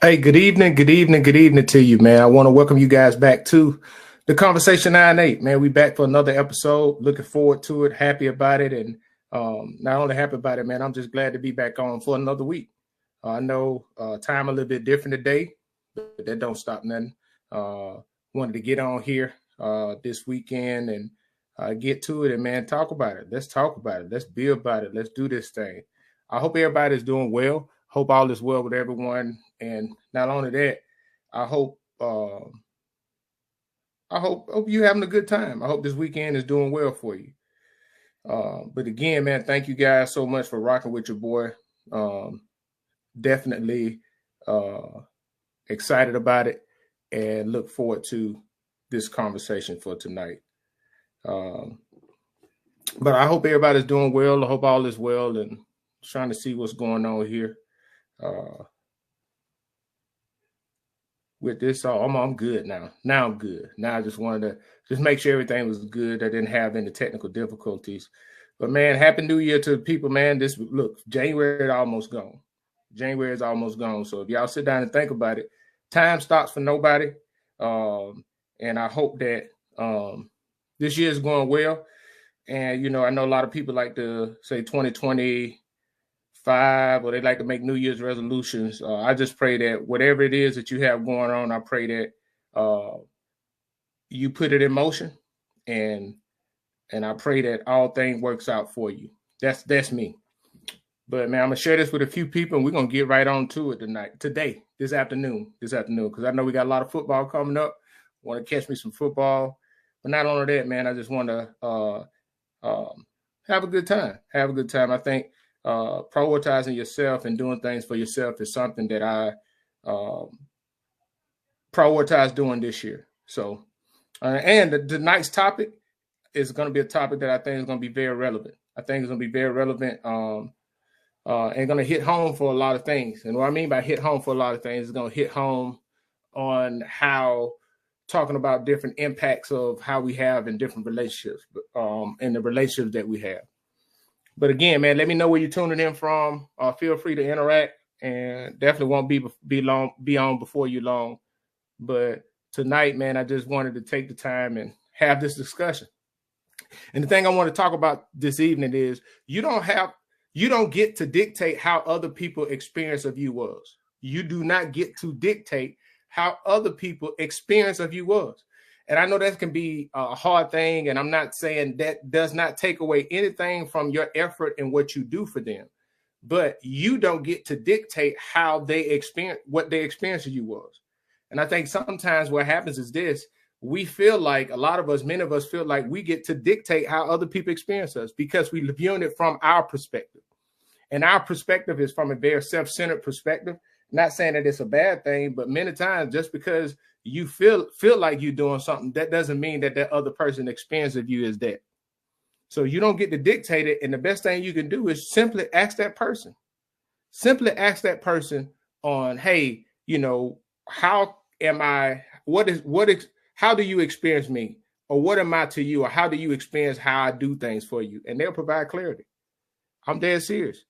Hey, good evening, good evening, good evening to you, man. I want to welcome you guys back to the Conversation 9-8, man. We back for another episode. Looking forward to it, happy about it, and not only happy about it, man. I'm just glad to be back on for another week. I know time a little bit different today, but that don't stop nothing. Uh, Wanted to get on here this weekend and get to it and man, talk about it. Let's talk about it. Let's be about it. Let's do this thing. I hope everybody's doing well. Hope all is well with everyone. And not only that, I hope I hope you're having a good time. I hope this weekend is doing well for you. But again, man, thank you guys so much for rocking with your boy. Um, Definitely excited about it and look forward to this conversation for tonight. Um, but I hope everybody's doing well. I hope all is well and trying to see what's going on here. Uh, with this, I'm good now. Now I'm good. Now I just wanted to just make sure everything was good. I didn't have any technical difficulties. But man, happy New Year to the people, man. This look, January is almost gone. January is almost gone. So if y'all sit down and think about it, time stops for nobody. And I hope that this year is going well. And I know a lot of people like to say 2025 or they like to make New Year's resolutions. I just pray that whatever it is that you have going on, I pray that you put it in motion and I pray that all things works out for you. That's me. But man, I'm gonna share this with a few people and we're gonna get right on to it this afternoon, because I know we got a lot of football coming up. Want to catch me some football. But not only that, man, I just want to have a good time. Have a good time. I think prioritizing yourself and doing things for yourself is something that I prioritize doing this year. So, and tonight's topic is going to be a topic that I think is going to be very relevant. I think it's going to be very relevant and going to hit home for a lot of things. And what I mean by hit home for a lot of things is going to hit home on how talking about different impacts of how we have in different relationships and the relationships that we have. But again, man, let me know where you're tuning in from. Feel free to interact and definitely won't be on before you long. But tonight, man, I just wanted to take the time and have this discussion. And the thing I want to talk about this evening is you don't get to dictate how other people experience of you was. You do not get to dictate how other people experience of you was. And I know that can be a hard thing. And I'm not saying that does not take away anything from your effort and what you do for them. But you don't get to dictate how they experience, what their experience of you was. And I think sometimes what happens is this. We feel like many of us feel like we get to dictate how other people experience us because we're viewing it from our perspective. And our perspective is from a very self-centered perspective. Not saying that it's a bad thing, but many times just because you feel like you're doing something, that doesn't mean that other person experience of you is that. So you don't get to dictate it. And the best thing you can do is simply ask that person. Simply ask that person on, hey, how am I? How do you experience me? Or what am I to you? Or how do you experience how I do things for you? And they'll provide clarity. I'm dead serious.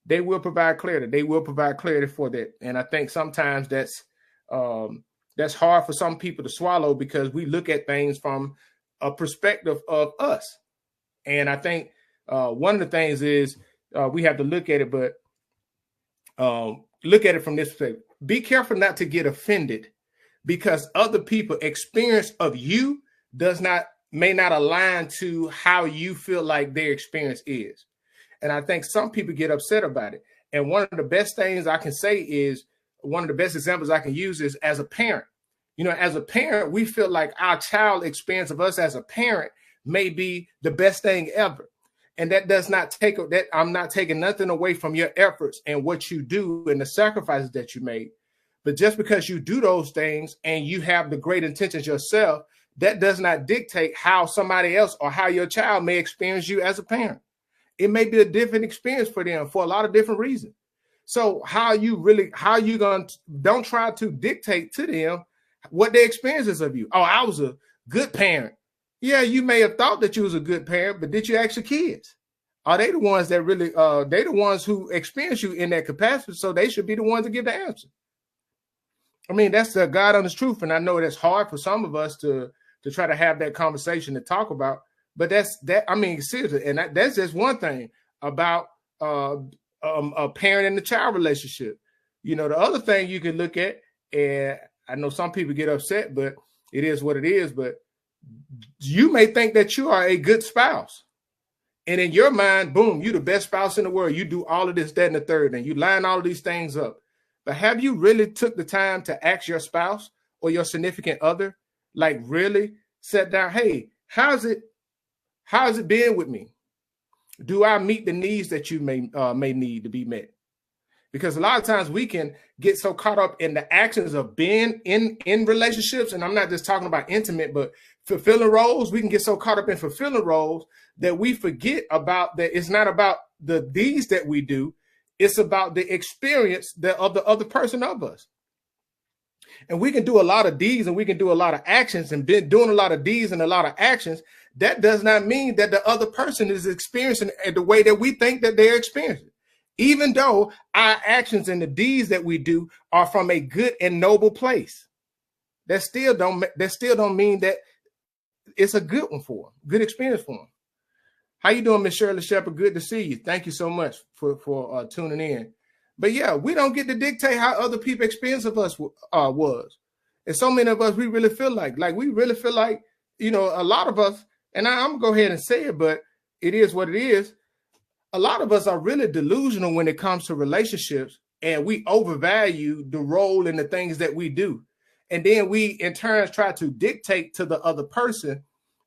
They will provide clarity. They will provide clarity for that. And I think sometimes that's hard for some people to swallow because we look at things from a perspective of us. And I think one of the things is we have to look at it, but look at it from this perspective. Be careful not to get offended because other people experience of you may not align to how you feel like their experience is. And I think some people get upset about it. And one of the best things I can say is one of the best examples I can use is as a parent. As a parent, we feel like our child experience of us as a parent may be the best thing ever. And that does not take that. I'm not taking nothing away from your efforts and what you do and the sacrifices that you made. But just because you do those things and you have the great intentions yourself, that does not dictate how somebody else or how your child may experience you as a parent. It may be a different experience for them for a lot of different reasons. So don't try to dictate to them what their experiences of you. Oh, I was a good parent. Yeah, you may have thought that you was a good parent, but did you ask your kids? Are they the ones that really, they the ones who experience you in that capacity? So they should be the ones to give the answer. I mean, that's the God honest truth. And I know that's hard for some of us to try to have that conversation to talk about. But that's that. I mean, seriously, and that's just one thing about a parent and the child relationship. You know, the other thing you can look at, and I know some people get upset, but it is what it is. But you may think that you are a good spouse. And in your mind, boom, you're the best spouse in the world. You do all of this, that, and the third, and you line all of these things up. But have you really took the time to ask your spouse or your significant other, like really sit down, hey, how's it been with me? Do I meet the needs that you may need to be met? Because a lot of times we can get so caught up in the actions of being in relationships, and I'm not just talking about intimate, but fulfilling roles. We can get so caught up in fulfilling roles that we forget about that it's not about the deeds that we do. It's about the experience of the other person of us. And we can do a lot of deeds and we can do a lot of actions and been doing a lot of deeds and a lot of actions. That does not mean that the other person is experiencing it the way that we think that they're experiencing. Even though our actions and the deeds that we do are from a good and noble place, that still don't mean that it's a good one for them, good experience for them. How you doing, Miss Shirley Shepherd? Good to see you. Thank you so much for tuning in. But yeah, we don't get to dictate how other people's experience of us was. And so many of us, we really feel like you know, a lot of us, and I'm gonna go ahead and say it, but it is what it is. A lot of us are really delusional when it comes to relationships, and we overvalue the role and the things that we do. And then we in turn try to dictate to the other person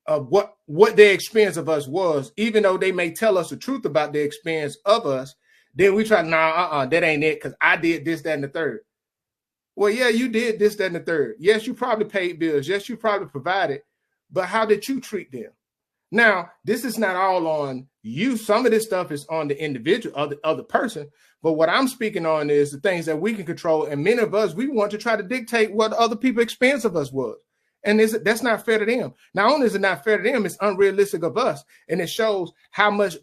of what their experience of us was, even though they may tell us the truth about their experience of us. Then we try, that ain't it, because I did this, that, and the third. Well, yeah, you did this, that, and the third. Yes, you probably paid bills. Yes, you probably provided. But how did you treat them? Now, this is not all on you. Some of this stuff is on the individual, other person. But what I'm speaking on is the things that we can control. And many of us, we want to try to dictate what other people's experience of us was. And that's not fair to them. Not only is it not fair to them, it's unrealistic of us. And it shows how much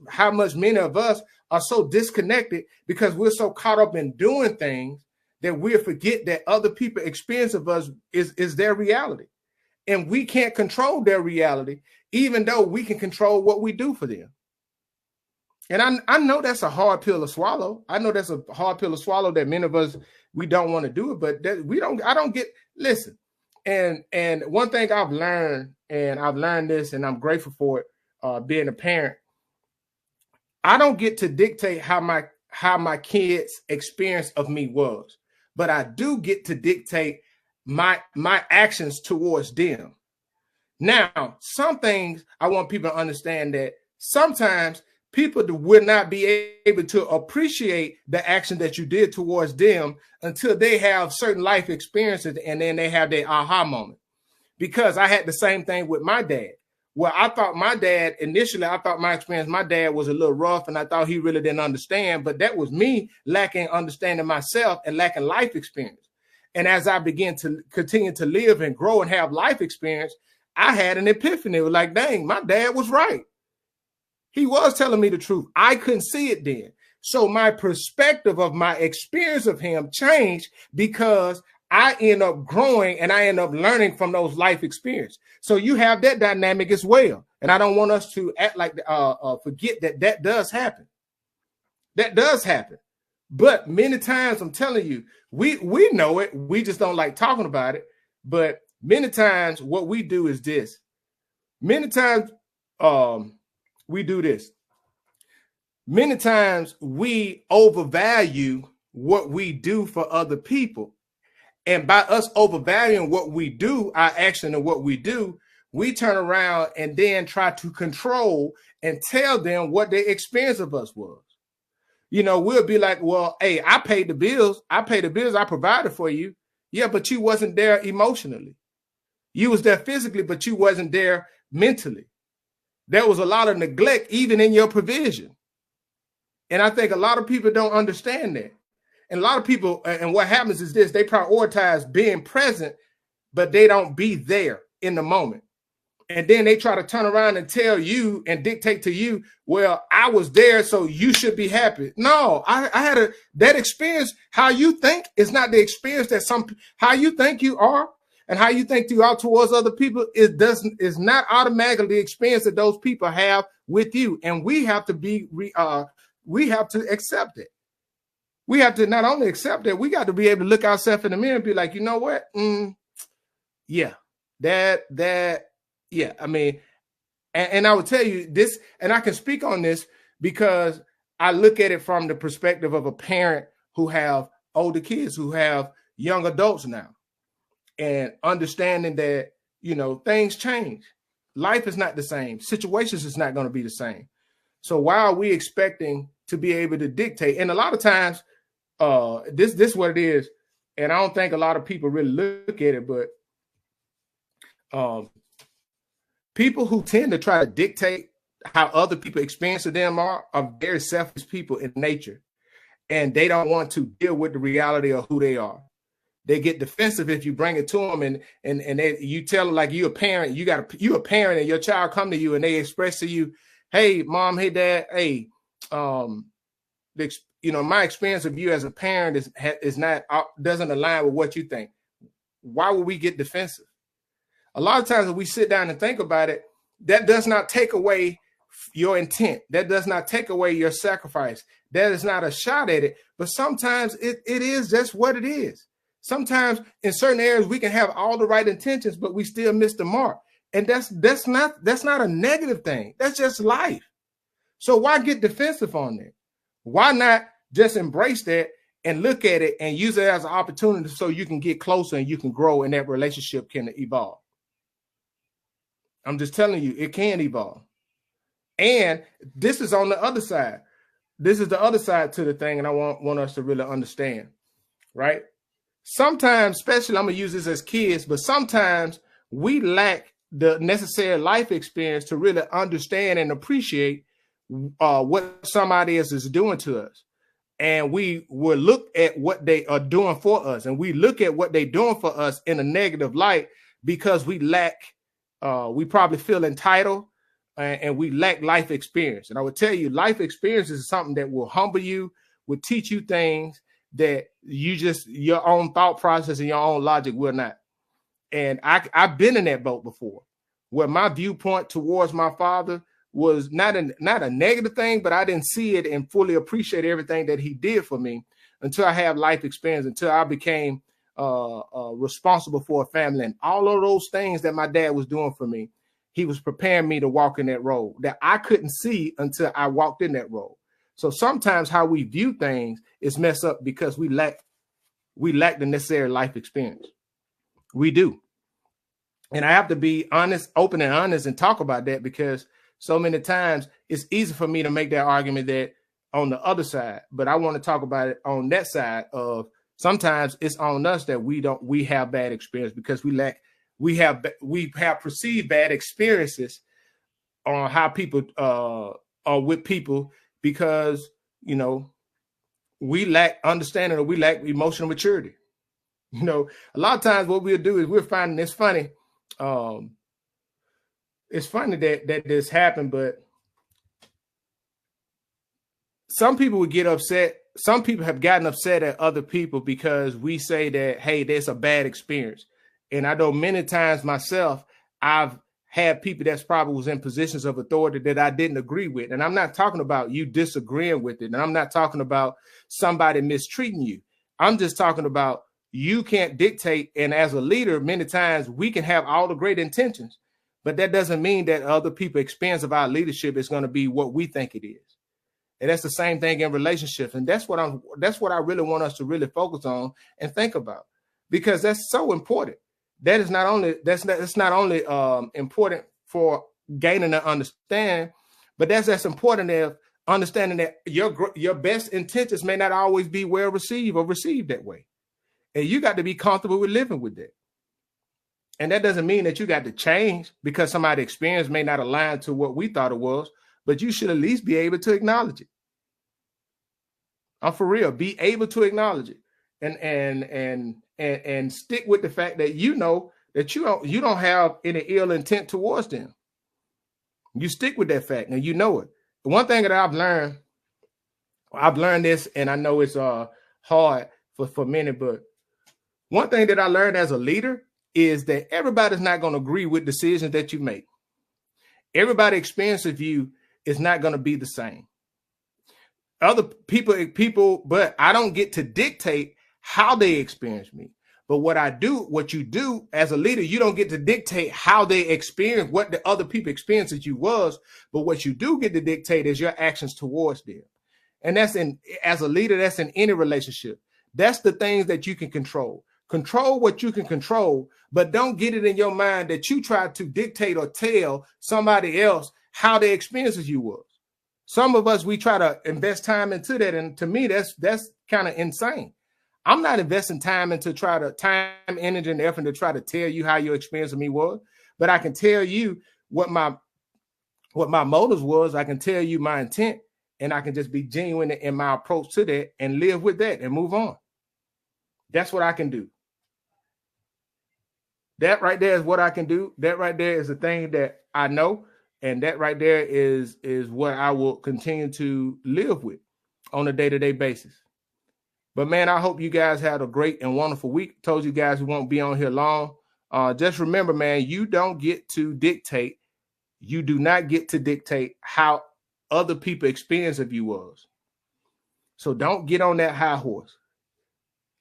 many of us are so disconnected because we're so caught up in doing things that we forget that other people's experience of us is their reality. And we can't control their reality, even though we can control what we do for them. And I know that's a hard pill to swallow. I know that's a hard pill to swallow that many of us, we don't want to do it, but listen. And one thing I've learned, and I've learned this, and I'm grateful for it, being a parent, I don't get to dictate how my kids' experience of me was, but I do get to dictate my actions towards them. Now, some things I want people to understand that sometimes people will not be able to appreciate the action that you did towards them until they have certain life experiences and then they have their aha moment. Because I had the same thing with my dad. Well, I thought my dad, initially, I thought my experience, my dad was a little rough and I thought he really didn't understand, but that was me lacking understanding myself and lacking life experience. And as I began to continue to live and grow and have life experience, I had an epiphany. It was like, dang, my dad was right. He was telling me the truth. I couldn't see it then. So my perspective of my experience of him changed because I end up growing and I end up learning from those life experiences. So you have that dynamic as well. And I don't want us to act like forget that does happen. That does happen. But many times, I'm telling you, we know it. We just don't like talking about it. But many times what we do is this. Many times we do this. Many times we overvalue what we do for other people. And by us overvaluing what we do, our action and what we do, we turn around and then try to control and tell them what their experience of us was. You know, we'll be like, well, hey, I paid the bills. I provided for you. Yeah, but you wasn't there emotionally. You was there physically, but you wasn't there mentally. There was a lot of neglect even in your provision. And I think a lot of people don't understand that. And a lot of people, and what happens is this, they prioritize being present, but they don't be there in the moment. And then they try to turn around and tell you and dictate to you, well, I was there, so you should be happy. No, I had that experience. How you think is not the experience that how you think you are and how you think you are towards other people. Is not automatically the experience that those people have with you. And we have to we have to accept it. We have to not only accept it, we got to be able to look ourselves in the mirror and be like, you know what? Yeah, yeah, I mean, and I will tell you this, and I can speak on this because I look at it from the perspective of a parent who have older kids, who have young adults now, and understanding that, you know, things change. Life is not the same. Situations is not going to be the same. So why are we expecting to be able to dictate? And a lot of times, this is what it is, and I don't think a lot of people really look at it, but people who tend to try to dictate how other people experience them are very selfish people in nature, and they don't want to deal with the reality of who they are. They get defensive if you bring it to them, and you tell them, like, you're a parent, you're a parent, and your child come to you and they express to you, hey, mom, hey, dad, hey, you know, my experience of you as a parent is not doesn't align with what you think. Why would we get defensive? A lot of times when we sit down and think about it, that does not take away your intent. That does not take away your sacrifice. That is not a shot at it. But sometimes it is just what it is. Sometimes in certain areas we can have all the right intentions, but we still miss the mark. And that's not a negative thing. That's just life. So why get defensive on that? Why not just embrace that and look at it and use it as an opportunity so you can get closer and you can grow and that relationship can evolve? I'm just telling you, it can evolve. And this is on the other side. This is the other side to the thing, and I want us to really understand, right? Sometimes, especially, I'm going to use this as kids, but sometimes we lack the necessary life experience to really understand and appreciate what somebody else is doing to us. And we will look at what they are doing for us, and we look at what they're doing for us in a negative light because we lack we probably feel entitled and we lack life experience. And I would tell you, life experience is something that will humble you, will teach you things that your own thought process and your own logic will not. And I've been in that boat before, where my viewpoint towards my father was not a negative thing, but I didn't see it and fully appreciate everything that he did for me until I have life experience, until I became responsible for a family, and all of those things that my dad was doing for me, he was preparing me to walk in that road that I couldn't see until I walked in that road. So sometimes how we view things is messed up because we lack the necessary life experience. We do. And I have to be honest, open and honest, and talk about that, because so many times it's easy for me to make that argument that on the other side, but I want to talk about it on that side of sometimes it's on us that we have bad experience because we have perceived bad experiences on how people are with people, because, you know, we lack understanding or we lack emotional maturity. You know, a lot of times what we'll do is we're finding it's funny. It's funny that this happened, but some people would get upset. Some people have gotten upset at other people because we say that, hey, that's a bad experience. And I know many times myself, I've had people that's probably was in positions of authority that I didn't agree with. And I'm not talking about you disagreeing with it. And I'm not talking about somebody mistreating you. I'm just talking about you can't dictate. And as a leader, many times we can have all the great intentions, but that doesn't mean that other people's experience of our leadership is going to be what we think it is. And that's the same thing in relationships. And that's what I really want us to really focus on and think about, because that's so important. That is not only important for gaining an understanding, but that's important of understanding that your best intentions may not always be well received or received that way. And you got to be comfortable with living with that. And that doesn't mean that you got to change because somebody's experience may not align to what we thought it was, but you should at least be able to acknowledge it. I'm for real. Be able to acknowledge it and stick with the fact that, you know, that you don't have any ill intent towards them. You stick with that fact, and you know it. The one thing that I've learned this, and I know it's hard for many, but one thing that I learned as a leader is that everybody's not going to agree with decisions that you make. Everybody's experience of you is not going to be the same. Other people, but I don't get to dictate how they experience me. But what you do as a leader, you don't get to dictate how they experience what the other people experiences you was, but what you do get to dictate is your actions towards them. And as a leader, that's in any relationship. That's the things that you can control. Control what you can control, but don't get it in your mind that you try to dictate or tell somebody else how their experiences you was. Some of us, we try to invest time into that. And to me, that's kind of insane. I'm not investing time, energy, and effort to try to tell you how your experience of me was, but I can tell you what my motives was. I can tell you my intent, and I can just be genuine in my approach to that and live with that and move on. That's what I can do. That right there is what I can do. That right there is the thing that I know, and that right there is what I will continue to live with on a day-to-day basis. But man, I hope you guys had a great and wonderful week. Told you guys we won't be on here long. Just remember, man, you don't get to dictate. You do not get to dictate how other people experience of you was. So don't get on that high horse.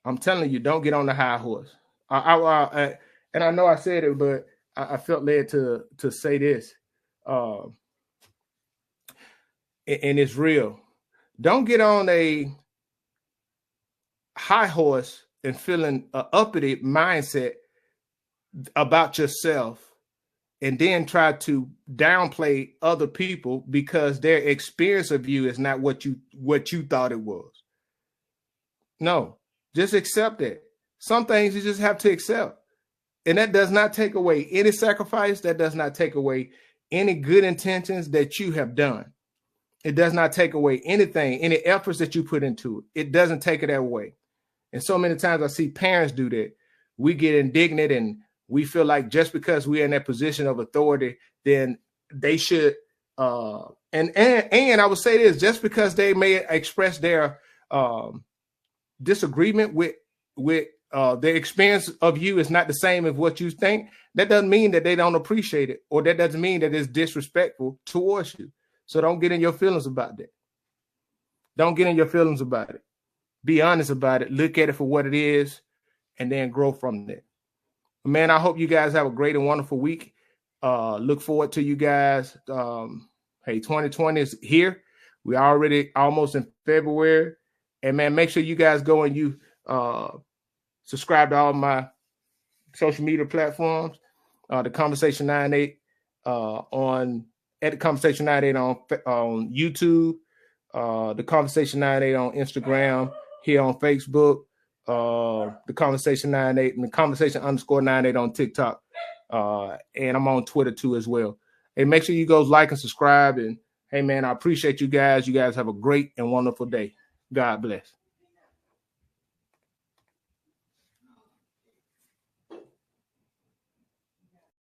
I'm telling you, don't get on the high horse. And I know I said it, but I felt led to say this. And it's real. Don't get on a high horse and feeling an uppity mindset about yourself and then try to downplay other people because their experience of you is not what you thought it was. No, just accept it. Some things you just have to accept. And that does not take away any sacrifice. That does not take away any good intentions that you have done. It does not take away anything, any efforts that you put into it. It doesn't take it away. And so many times I see parents do that. We get indignant and we feel like just because we're in that position of authority, then they should. And I would say this, just because they may express their disagreement with their experience of you is not the same as what you think, that doesn't mean that they don't appreciate it, or that doesn't mean that it's disrespectful towards you. So don't get in your feelings about that. Don't get in your feelings about it. Be honest about it. Look at it for what it is, and then grow from that. Man, I hope you guys have a great and wonderful week. Look forward to you guys. Hey, 2020 is here. We're already almost in February. And man, make sure you guys go and you subscribe to all my social media platforms. The Conversation 98 at the Conversation 98 on YouTube. The Conversation 98 on Instagram. Here on Facebook, the Conversation 98 and the Conversation _98 on TikTok. And I'm on Twitter too as well. Hey, make sure you go like and subscribe. And hey, man, I appreciate you guys. You guys have a great and wonderful day. God bless.